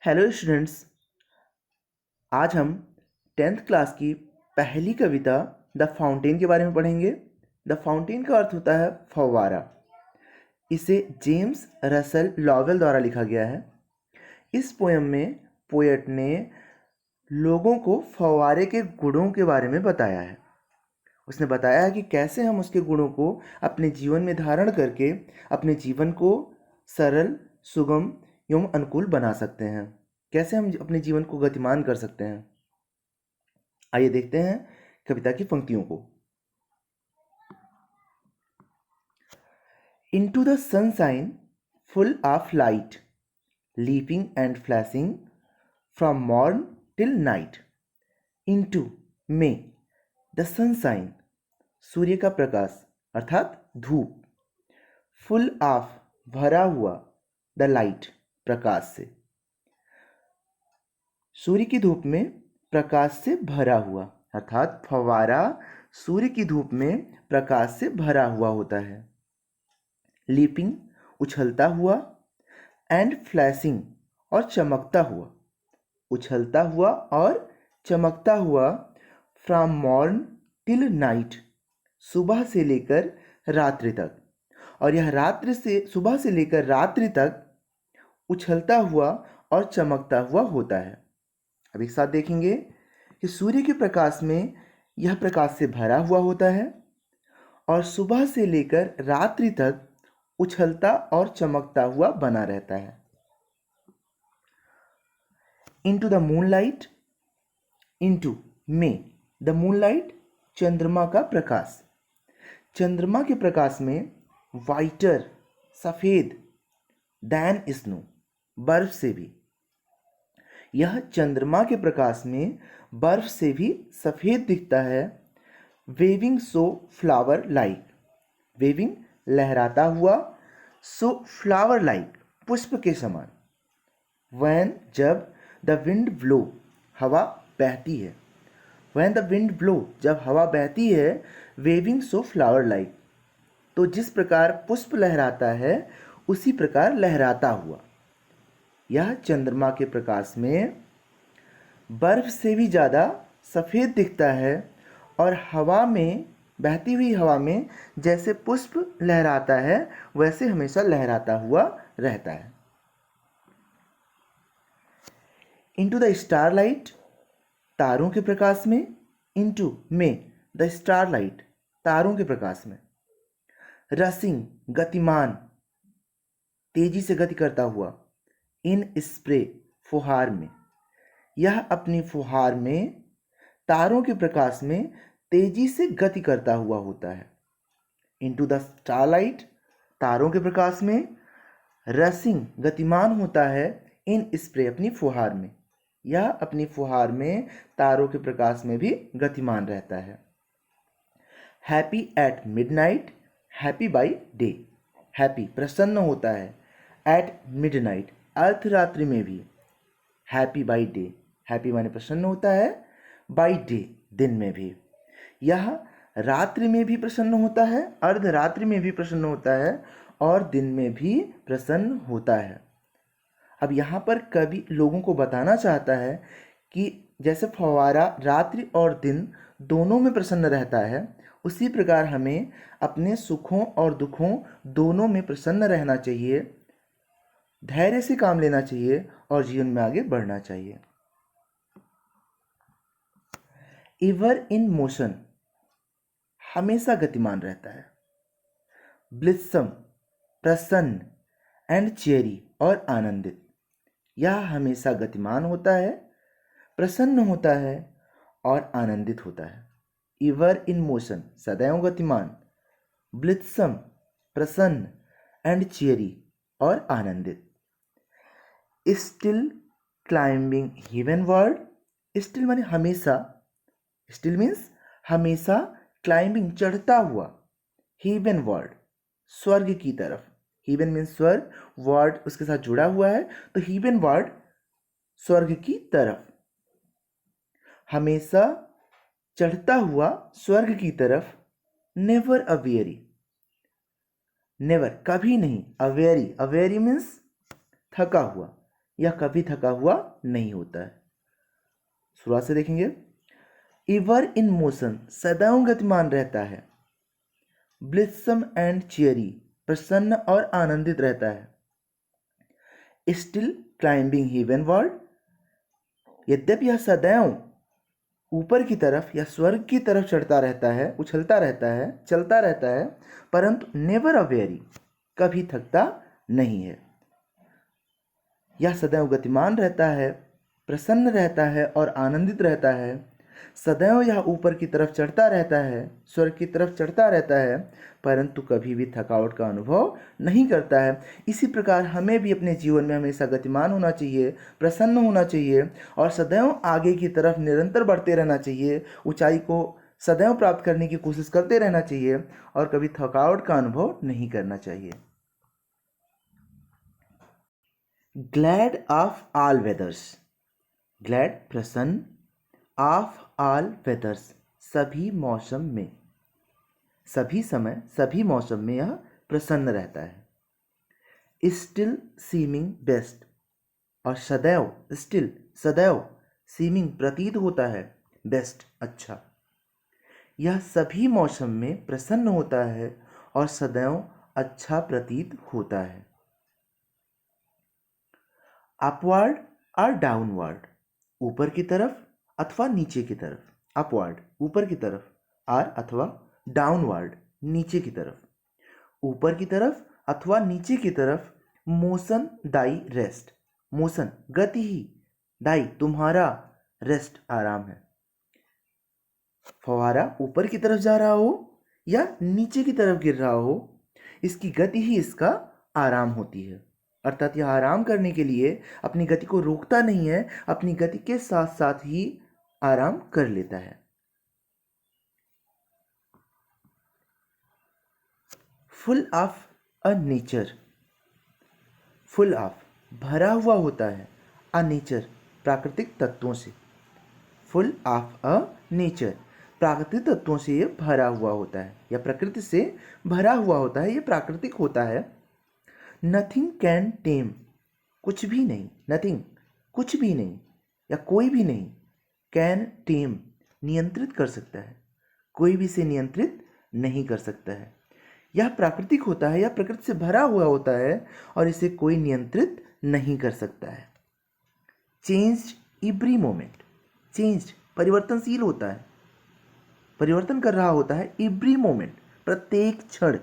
Hello students. आज हम 10th class की पहली कविता द फाउंटेन के बारे में पढ़ेंगे। द फाउंटेन का अर्थ होता है फव्वारा। इसे जेम्स रसल लॉवेल द्वारा लिखा गया है। इस पोयम में पोएट ने लोगों को फव्वारे के गुणों के बारे में बताया है। उसने बताया है कि कैसे हम उसके गुणों को अपने जीवन में धारण करके अपने जीवन को सरल, सुगम एवं अनुकूल बना सकते हैं। कैसे हम अपने जीवन को गतिमान कर सकते हैं। आइए देखते हैं कविता की पंक्तियों को। Into the sunshine full of light, leaping and flashing from morn till night. Into में the sunshine सूर्य का प्रकाश अर्थात धूप, full of भरा हुआ, the light प्रकाश से, सूर्य की धूप में प्रकाश से भरा हुआ अर्थात फव्वारा सूर्य की धूप में प्रकाश से भरा हुआ होता है। लीपिंग उछलता हुआ, एंड फ्लैशिंग और चमकता हुआ, उछलता हुआ और चमकता हुआ, फ्रॉम मॉर्न टिल नाइट सुबह से लेकर रात्रि तक, और यह रात्रि से सुबह से लेकर रात्रि तक उछलता हुआ और चमकता हुआ होता है। अब एक साथ देखेंगे कि सूर्य के प्रकाश में यह प्रकाश से भरा हुआ होता है और सुबह से लेकर रात्रि तक उछलता और चमकता हुआ बना रहता है। इनटू द मूनलाइट, इनटू में द मूनलाइट चंद्रमा का प्रकाश, चंद्रमा के प्रकाश में वाइटर सफेद, दैन स्नो बर्फ से भी, यह चंद्रमा के प्रकाश में बर्फ से भी सफेद दिखता है। Waving so flower like, waving लहराता हुआ, सो फ्लावर लाइक पुष्प के समान, वैन जब, द विंड ब्लो हवा बहती है, वैन द विंड ब्लो जब हवा बहती है, वेविंग सो फ्लावर लाइक तो जिस प्रकार पुष्प लहराता है उसी प्रकार लहराता हुआ। यह चंद्रमा के प्रकाश में बर्फ से भी ज़्यादा सफ़ेद दिखता है और हवा में, बहती हुई हवा में जैसे पुष्प लहराता है वैसे हमेशा लहराता हुआ रहता है। इनटू द स्टारलाइट तारों के प्रकाश में, इनटू में द स्टारलाइट तारों के प्रकाश में, रसिंग गतिमान तेजी से गति करता हुआ, इन स्प्रे फुहार में, यह अपनी फुहार में तारों के प्रकाश में तेजी से गति करता हुआ होता है। इनटू द स्टारलाइट तारों के प्रकाश में, रसिंग गतिमान होता है, इन स्प्रे अपनी फुहार में, यह अपनी फुहार में तारों के प्रकाश में भी गतिमान रहता है। Happy at midnight, happy by day, happy प्रसन्न होता है, एट मिडनाइट अर्धरात्रि में भी, हैप्पी बाई डे हैप्पी माने प्रसन्न होता है, बाई डे दिन में भी, यह रात्रि में भी प्रसन्न होता है, अर्धरात्रि में भी प्रसन्न होता है और दिन में भी प्रसन्न होता है। अब यहाँ पर कवि लोगों को बताना चाहता है कि जैसे फव्वारा रात्रि और दिन दोनों में प्रसन्न रहता है, उसी प्रकार हमें अपने सुखों और दुखों दोनों में प्रसन्न रहना चाहिए, धैर्य से काम लेना चाहिए और जीवन में आगे बढ़ना चाहिए। एवर इन मोशन हमेशा गतिमान रहता है, ब्लिसम प्रसन्न, एंड चेरी और आनंदित, यह हमेशा गतिमान होता है, प्रसन्न होता है और आनंदित होता है। एवर इन मोशन सदैव गतिमान, ब्लिसम प्रसन्न, एंड चेरी और आनंदित। स्टिल क्लाइंबिंग हेवनवर्ड, स्टिल माने हमेशा, स्टिल मीन्स हमेशा, क्लाइंबिंग चढ़ता हुआ, हेवनवर्ड स्वर्ग की तरफ, हेवन मीन्स स्वर्ग, वर्ड उसके साथ जुड़ा हुआ है तो हेवनवर्ड स्वर्ग की तरफ, हमेशा चढ़ता हुआ स्वर्ग की तरफ। नेवर अवेरी, नेवर कभी नहीं, अवेरी, अवेरी मीन्स थका हुआ, या कभी थका हुआ नहीं होता है। शुरुआत से देखेंगे। एवर इन मोशन, सदैव गतिमान रहता है। ब्लिसम एंड चियरी, प्रसन्न और आनंदित रहता है। स्टिल क्लाइंबिंग हेवनवर्ड, यद्यपि यह सदैव ऊपर की तरफ या स्वर्ग की तरफ चढ़ता रहता है, उछलता रहता है, चलता रहता है, परंतु नेवर अवेरी, कभी थकता नहीं है। यह सदैव गतिमान रहता है, प्रसन्न रहता है और आनंदित रहता है। सदैव यह ऊपर की तरफ चढ़ता रहता है, स्वर्ग की तरफ चढ़ता रहता है, परंतु कभी भी थकावट का अनुभव नहीं करता है। इसी प्रकार हमें भी अपने जीवन में हमेशा गतिमान होना चाहिए, प्रसन्न होना चाहिए और सदैव आगे की तरफ निरंतर बढ़ते रहना चाहिए। ऊंचाई को सदैव प्राप्त करने की कोशिश करते रहना चाहिए और कभी थकावट का अनुभव नहीं करना चाहिए। Glad of all weathers, glad प्रसन्न, ऑफ ऑल वेदर्स सभी मौसम में, सभी समय सभी मौसम में यह प्रसन्न रहता है। स्टिल सीमिंग बेस्ट, और सदैव, स्टिल सदैव, सीमिंग प्रतीत होता है, बेस्ट अच्छा। यह सभी मौसम में प्रसन्न होता है और सदैव अच्छा प्रतीत होता है। अपवर्ड और डाउनवर्ड, ऊपर की तरफ अथवा नीचे की तरफ। अपवर्ड ऊपर की तरफ, और अथवा डाउनवर्ड नीचे की तरफ। ऊपर की तरफ अथवा नीचे की तरफ। मोशन दाई रेस्ट, मोशन गति ही, दाई तुम्हारा, रेस्ट आराम है। फव्वारा ऊपर की तरफ जा रहा हो या नीचे की तरफ गिर रहा हो, इसकी गति ही इसका आराम होती है। अर्थात यह आराम करने के लिए अपनी गति को रोकता नहीं है, अपनी गति के साथ साथ ही आराम कर लेता है। Full of a nature, full of भरा हुआ होता है, अ नेचर प्राकृतिक तत्वों से। फुल ऑफ अ नेचर प्राकृतिक तत्वों से ये भरा हुआ होता है या प्रकृति से भरा हुआ होता है, ये प्राकृतिक होता है। नथिंग कैन टेम, कुछ भी नहीं, नथिंग कुछ भी नहीं या कोई भी नहीं, कैन टेम नियंत्रित कर सकता है, कोई भी इसे नियंत्रित नहीं कर सकता है। यह प्राकृतिक होता है, यह प्रकृति से भरा हुआ होता है और इसे कोई नियंत्रित नहीं कर सकता है। चेंज्ड एवरी मोमेंट, चेंज्ड परिवर्तनशील होता है, परिवर्तन कर रहा होता है। एवरी मोमेंट प्रत्येक क्षण,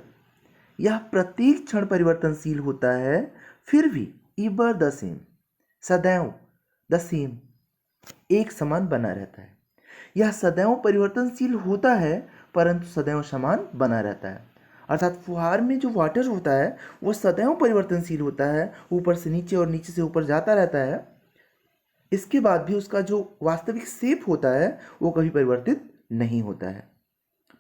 यह प्रत्येक क्षण परिवर्तनशील होता है, फिर भी एवर द सेम सदैव, द सेम एक समान बना रहता है। यह सदैव परिवर्तनशील होता है परंतु सदैव समान बना रहता है। अर्थात फुहार में जो वाटर होता है वो सदैव परिवर्तनशील होता है, ऊपर से नीचे और नीचे से ऊपर जाता रहता है। इसके बाद भी उसका जो वास्तविक शेप होता है वो कभी परिवर्तित नहीं होता है।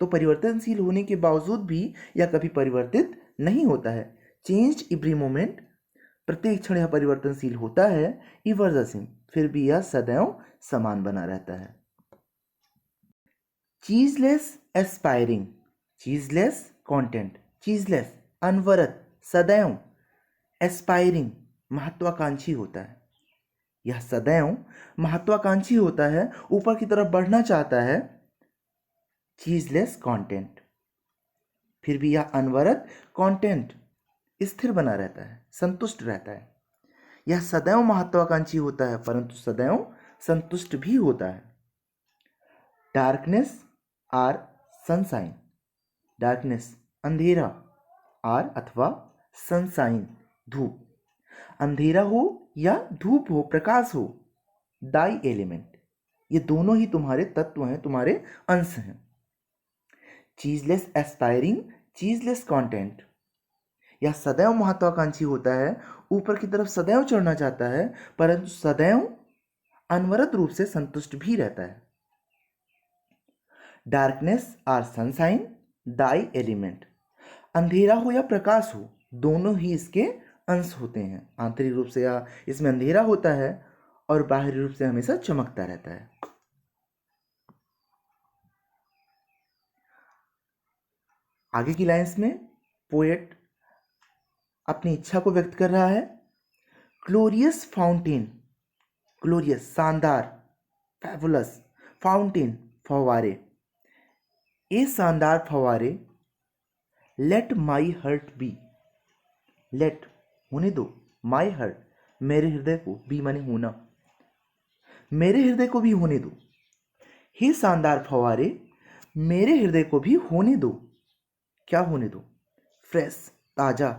तो परिवर्तनशील होने के बावजूद भी यह कभी परिवर्तित नहीं होता है। चेंज्ड एवरी मोमेंट, प्रत्येक क्षण यह परिवर्तनशील होता है। एवर द सेम, फिर भी यह सदैव समान बना रहता है। चीजलेस एस्पायरिंग, चीजलेस कंटेंट, चीजलेस अनवरत, सदैव, एस्पायरिंग महत्वाकांक्षी होता है। यह सदैव महत्वाकांक्षी होता है, ऊपर की तरफ बढ़ना चाहता है। चीजलेस कंटेंट, फिर भी यह अनवरत कंटेंट स्थिर बना रहता है, संतुष्ट रहता है। यह सदैव महत्वाकांक्षी होता है परंतु सदैव संतुष्ट भी होता है। डार्कनेस आर सनसाइन, डार्कनेस अंधेरा, आर अथवा सनसाइन धूप, अंधेरा हो या धूप हो, प्रकाश हो, दाई एलिमेंट, ये दोनों ही तुम्हारे तत्व हैं, तुम्हारे अंश हैं। चीजलेस एस्पायरिंग, चीजलेस कंटेंट, यह सदैव महत्वाकांक्षी होता है, ऊपर की तरफ सदैव चढ़ना चाहता है परंतु सदैव अनवरत रूप से संतुष्ट भी रहता है। Darkness or sunshine, thy element, अंधेरा हो या प्रकाश हो, दोनों ही इसके अंश होते हैं। आंतरिक रूप से या इसमें अंधेरा होता है और बाहरी रूप से हमेशा चमकता रहता है। आगे की लाइंस में पोएट अपनी इच्छा को व्यक्त कर रहा है। ग्लोरियस फाउंटेन, ग्लोरियस शानदार, फैबुलस फाउंटेन फव्वारे, ये शानदार फव्वारे। Let my heart be, let होने दो, माई हर्ट मेरे हृदय को, बी माने होना, मेरे हृदय को भी होने दो। हे शानदार फव्वारे मेरे हृदय को भी होने दो, क्या होने दो? फ्रेश ताजा,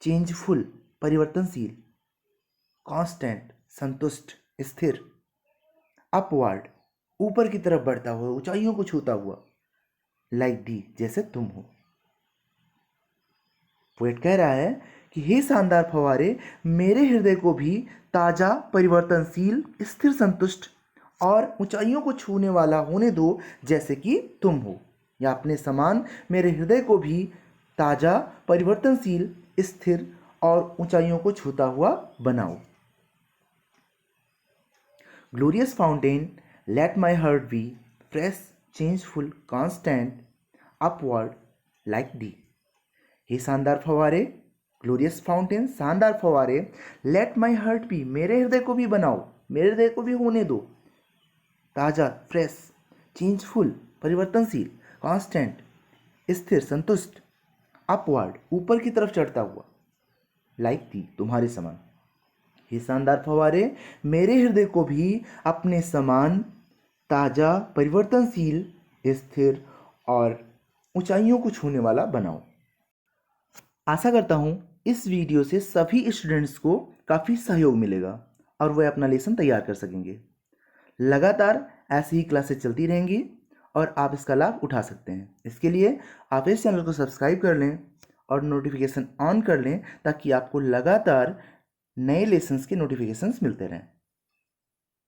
चेंजफुल परिवर्तनशील, कांस्टेंट संतुष्ट स्थिर, अपवर्ड ऊपर की तरफ बढ़ता हुआ, ऊंचाइयों को छूता हुआ, लाइक दी जैसे तुम हो। पोएट कह रहा है कि हे शानदार फव्वारे मेरे हृदय को भी ताजा परिवर्तनशील स्थिर संतुष्ट और ऊंचाइयों को छूने वाला होने दो जैसे कि तुम हो, या अपने समान मेरे हृदय को भी ताजा परिवर्तनशील स्थिर और ऊंचाइयों को छूता हुआ बनाओ। Glorious fountain let my heart be fresh changeful constant upward like thee. हे शानदार फव्वारे, ग्लोरियस फाउंटेन शानदार फव्वारे, लेट माई हार्ट बी मेरे हृदय को भी बनाओ, मेरे हृदय को भी होने दो ताजा फ्रेश चेंजफुल परिवर्तनशील कांस्टेंट स्थिर संतुष्ट अपवर्ड ऊपर की तरफ चढ़ता हुआ, लाइक दी तुम्हारे समान। हे शानदार फव्वारे मेरे हृदय को भी अपने समान ताजा परिवर्तनशील स्थिर और ऊंचाइयों को छूने वाला बनाओ। आशा करता हूँ इस वीडियो से सभी स्टूडेंट्स को काफ़ी सहयोग मिलेगा और वह अपना लेसन तैयार कर सकेंगे। लगातार ऐसी ही क्लासेस चलती रहेंगी और आप इसका लाभ उठा सकते हैं। इसके लिए आप इस चैनल को सब्सक्राइब कर लें और नोटिफिकेशन ऑन कर लें ताकि आपको लगातार नए लेसन्स के नोटिफिकेशंस मिलते रहें।